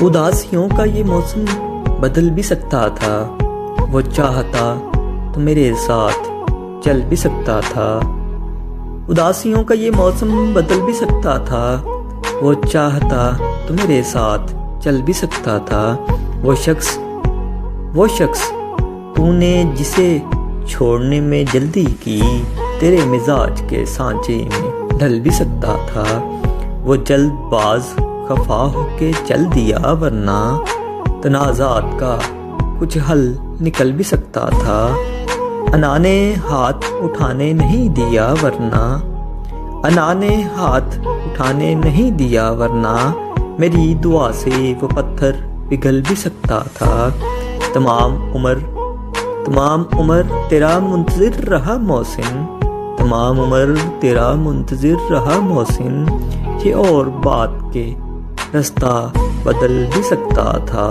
उदासियों का ये मौसम बदल भी सकता था। वो चाहता तो मेरे साथ चल भी सकता था। उदासियों का ये मौसम बदल भी सकता था। वो चाहता तो मेरे साथ चल भी सकता था। वो शख्स तूने जिसे छोड़ने में जल्दी की, तेरे मिजाज के सांचे में ढल भी सकता था। वो जल्दबाज खफा होके चल दिया, वरना तनाज़ात का कुछ हल निकल भी सकता था। अना ने हाथ उठाने नहीं दिया, वरना मेरी दुआ से वो पत्थर पिघल भी सकता था। तमाम उम्र तेरा मुंतज़िर रहा मोहसिन, ये और बात के रास्ता बदल भी सकता था।